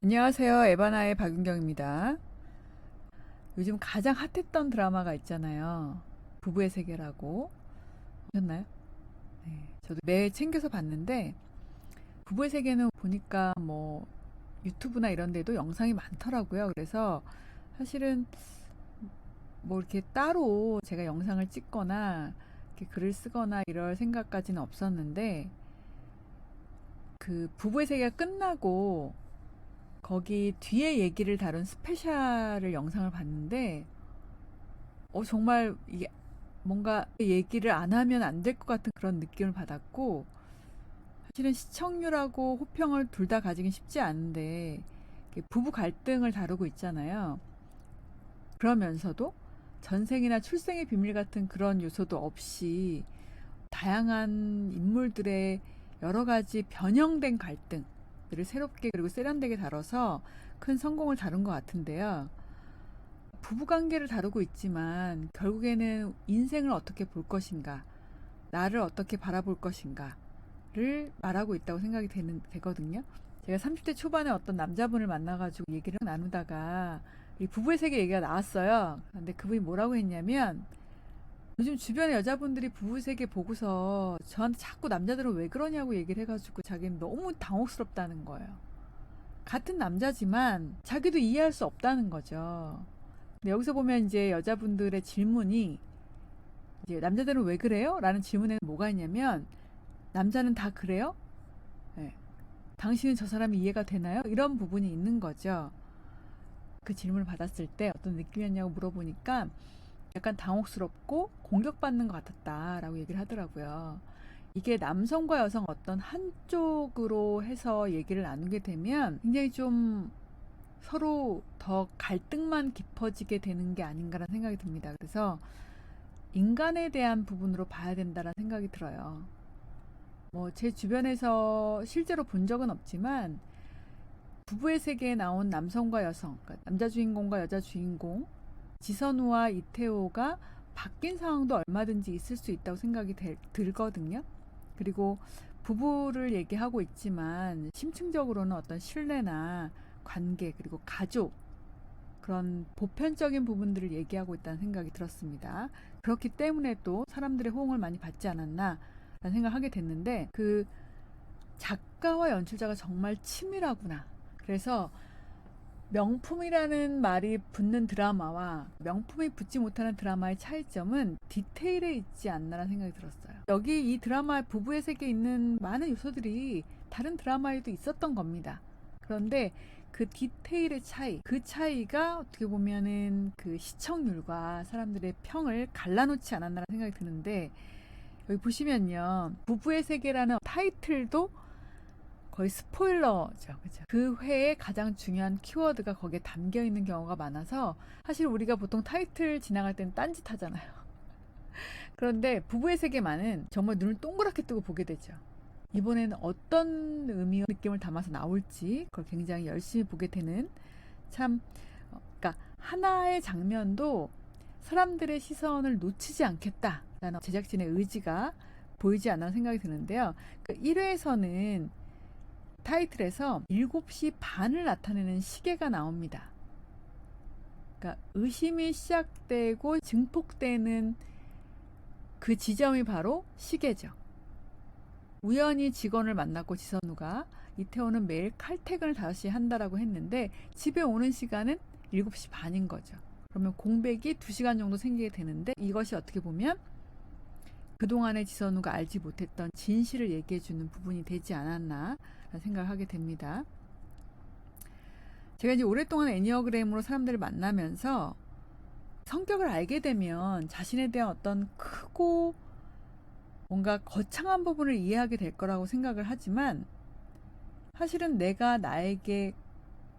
안녕하세요. 에바나의 박윤경입니다. 요즘 가장 핫했던 드라마가 있잖아요. 부부의 세계라고. 보셨나요? 네, 저도 매일 챙겨서 봤는데 부부의 세계는 보니까 뭐 유튜브나 이런 데도 영상이 많더라고요. 그래서 사실은 뭐 이렇게 따로 제가 영상을 찍거나 이렇게 글을 쓰거나 이럴 생각까지는 없었는데 그 부부의 세계가 끝나고 거기 뒤에 얘기를 다룬 스페셜을 영상을 봤는데 정말 이게 뭔가 얘기를 안 하면 안 될 것 같은 그런 느낌을 받았고, 사실은 시청률하고 호평을 둘 다 가지긴 쉽지 않은데 부부 갈등을 다루고 있잖아요. 그러면서도 전생이나 출생의 비밀 같은 그런 요소도 없이 다양한 인물들의 여러 가지 변형된 갈등들을 새롭게 그리고 세련되게 다뤄서 큰 성공을 다룬 것 같은데요. 부부관계를 다루고 있지만 결국에는 인생을 어떻게 볼 것인가, 나를 어떻게 바라볼 것인가를 말하고 있다고 생각이 되거든요. 제가 30대 초반에 어떤 남자분을 만나가지고 얘기를 나누다가 이 부부의 세계 얘기가 나왔어요. 근데 그분이 뭐라고 했냐면, 요즘 주변에 여자분들이 부부 세계 보고서 저한테 자꾸 남자들은 왜 그러냐고 얘기를 해가지고 자기는 너무 당혹스럽다는 거예요. 같은 남자지만 자기도 이해할 수 없다는 거죠. 근데 여기서 보면 이제 여자분들의 질문이, 이제 남자들은 왜 그래요? 라는 질문에는 뭐가 있냐면, 남자는 다 그래요? 네. 당신은 저 사람이 이해가 되나요? 이런 부분이 있는 거죠. 그 질문을 받았을 때 어떤 느낌이었냐고 물어보니까 약간 당혹스럽고 공격받는 것 같았다라고 얘기를 하더라고요. 이게 남성과 여성 어떤 한쪽으로 해서 얘기를 나누게 되면 굉장히 좀 서로 더 갈등만 깊어지게 되는 게 아닌가라는 생각이 듭니다. 그래서 인간에 대한 부분으로 봐야 된다는 생각이 들어요. 뭐 제 주변에서 실제로 본 적은 없지만 부부의 세계에 나온 남성과 여성, 그러니까 남자 주인공과 여자 주인공, 지선우와 이태호가 바뀐 상황도 얼마든지 있을 수 있다고 생각이 들거든요. 그리고 부부를 얘기하고 있지만 심층적으로는 어떤 신뢰나 관계, 그리고 가족, 그런 보편적인 부분들을 얘기하고 있다는 생각이 들었습니다. 그렇기 때문에 또 사람들의 호응을 많이 받지 않았나 라는 생각을 하게 됐는데, 그 작가와 연출자가 정말 치밀하구나. 그래서 명품이라는 말이 붙는 드라마와 명품이 붙지 못하는 드라마의 차이점은 디테일에 있지 않나라는 생각이 들었어요. 여기 이 드라마 부부의 세계에 있는 많은 요소들이 다른 드라마에도 있었던 겁니다. 그런데 그 디테일의 차이, 그 차이가 어떻게 보면은 그 시청률과 사람들의 평을 갈라놓지 않았나라는 생각이 드는데, 여기 보시면요, 부부의 세계라는 타이틀도 거의 스포일러죠. 그죠? 그 회의 가장 중요한 키워드가 거기에 담겨 있는 경우가 많아서, 사실 우리가 보통 타이틀 지나갈 때는 딴짓 하잖아요. 그런데 부부의 세계만은 정말 눈을 동그랗게 뜨고 보게 되죠. 이번에는 어떤 의미와 느낌을 담아서 나올지 그걸 굉장히 열심히 보게 되는, 참, 그러니까 하나의 장면도 사람들의 시선을 놓치지 않겠다라는 제작진의 의지가 보이지 않나 생각이 드는데요. 그 1회에서는 타이틀에서 7시 반을 나타내는 시계가 나옵니다. 그러니까 의심이 시작되고 증폭되는 그 지점이 바로 시계죠. 우연히 직원을 만났고 지선우가, 이태호는 매일 칼퇴근을 5시에 한다라고 했는데 집에 오는 시간은 7시 반인 거죠. 그러면 공백이 2시간 정도 생기게 되는데, 이것이 어떻게 보면 그동안에 지선우가 알지 못했던 진실을 얘기해주는 부분이 되지 않았나 생각하게 됩니다. 제가 이제 오랫동안 애니어그램으로 사람들을 만나면서 성격을 알게 되면 자신에 대한 어떤 크고 뭔가 거창한 부분을 이해하게 될 거라고 생각을 하지만, 사실은 내가 나에게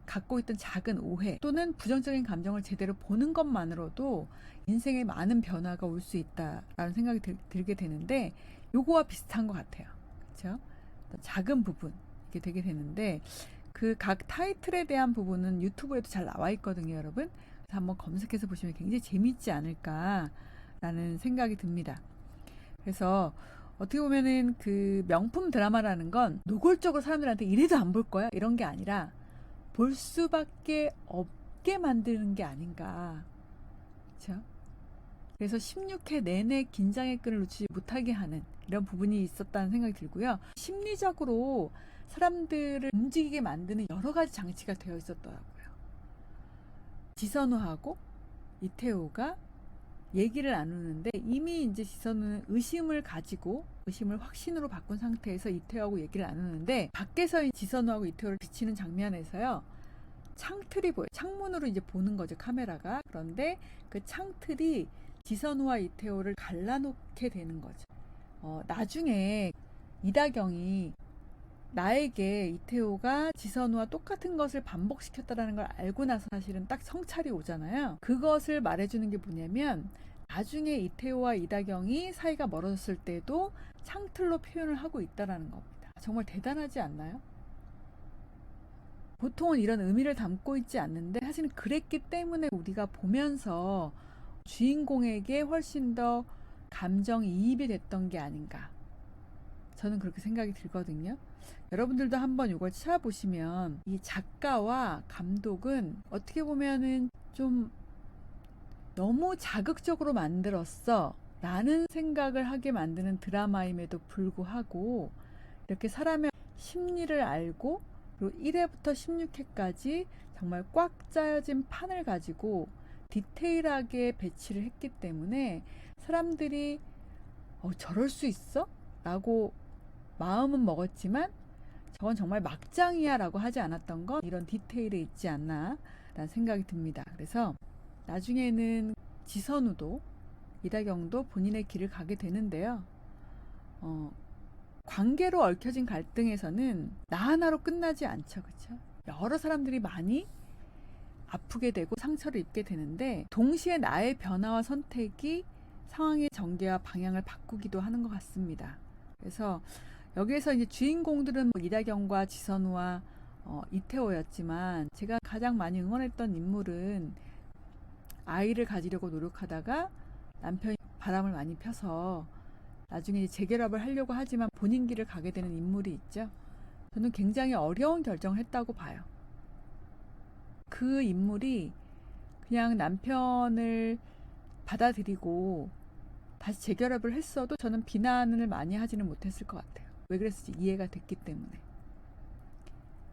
갖고 있던 작은 오해 또는 부정적인 감정을 제대로 보는 것만으로도 인생에 많은 변화가 올 수 있다라는 생각이 들게 되는데, 요거와 비슷한 것 같아요. 그렇죠? 작은 부분 이게 되게 되는데, 그 각 타이틀에 대한 부분은 유튜브에도 잘 나와 있거든요, 여러분. 그래서 한번 검색해서 보시면 굉장히 재밌지 않을까라는 생각이 듭니다. 그래서 어떻게 보면은 그 명품 드라마라는 건 노골적으로 사람들한테 이래도 안 볼 거야 이런 게 아니라 볼 수밖에 없게 만드는 게 아닌가. 그렇죠? 그래서 16회 내내 긴장의 끈을 놓치지 못하게 하는 이런 부분이 있었다는 생각이 들고요. 심리적으로 사람들을 움직이게 만드는 여러 가지 장치가 되어 있었더라고요. 지선우하고 이태호가 얘기를 나누는데 이미 이제 지선우는 의심을 가지고 의심을 확신으로 바꾼 상태에서 이태호하고 얘기를 나누는데 밖에서 지선우하고 이태호를 비치는 장면에서요. 창틀이 보여요. 창문으로 이제 보는 거죠, 카메라가. 그런데 그 창틀이 지선우와 이태호를 갈라놓게 되는 거죠. 나중에 이다경이 나에게 이태호가 지선우와 똑같은 것을 반복시켰다는 걸 알고 나서 사실은 딱 성찰이 오잖아요. 그것을 말해주는 게 뭐냐면 나중에 이태호와 이다경이 사이가 멀어졌을 때도 창틀로 표현을 하고 있다는 겁니다. 정말 대단하지 않나요? 보통은 이런 의미를 담고 있지 않는데 사실은 그랬기 때문에 우리가 보면서 주인공에게 훨씬 더 감정이입이 됐던 게 아닌가. 저는 그렇게 생각이 들거든요. 여러분들도 한번 이걸 찾아보시면 이 작가와 감독은 어떻게 보면은 좀 너무 자극적으로 만들었어 라는 생각을 하게 만드는 드라마임에도 불구하고 이렇게 사람의 심리를 알고 그리고 1회부터 16회까지 정말 꽉 짜여진 판을 가지고 디테일하게 배치를 했기 때문에 사람들이 저럴 수 있어? 라고 마음은 먹었지만 저건 정말 막장이야 라고 하지 않았던 건 이런 디테일에 있지 않나 라는 생각이 듭니다. 그래서 나중에는 지선우도 이다경도 본인의 길을 가게 되는데요. 관계로 얽혀진 갈등에서는 나 하나로 끝나지 않죠. 그렇죠? 여러 사람들이 많이 아프게 되고 상처를 입게 되는데 동시에 나의 변화와 선택이 상황의 전개와 방향을 바꾸기도 하는 것 같습니다. 그래서 여기에서 이제 주인공들은 이다경과 지선우와 이태호였지만 제가 가장 많이 응원했던 인물은 아이를 가지려고 노력하다가 남편이 바람을 많이 펴서 나중에 이제 재결합을 하려고 하지만 본인 길을 가게 되는 인물이 있죠. 저는 굉장히 어려운 결정을 했다고 봐요. 그 인물이 그냥 남편을 받아들이고 다시 재결합을 했어도 저는 비난을 많이 하지는 못했을 것 같아요. 왜 그랬을지 이해가 됐기 때문에.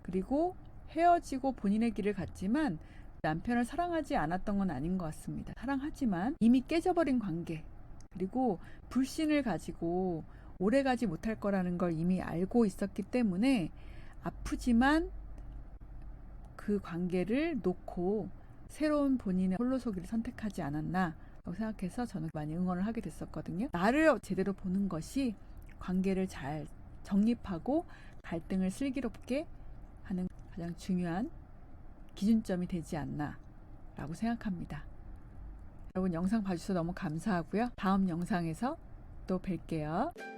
그리고 헤어지고 본인의 길을 갔지만 남편을 사랑하지 않았던 건 아닌 것 같습니다. 사랑하지만 이미 깨져버린 관계 그리고 불신을 가지고 오래가지 못할 거라는 걸 이미 알고 있었기 때문에 아프지만 그 관계를 놓고 새로운 본인의 홀로서기를 선택하지 않았나 라고 생각해서 저는 많이 응원을 하게 됐었거든요. 나를 제대로 보는 것이 관계를 잘 정립하고 갈등을 슬기롭게 하는 가장 중요한 기준점이 되지 않나 라고 생각합니다. 여러분 영상 봐주셔서 너무 감사하고요. 다음 영상에서 또 뵐게요.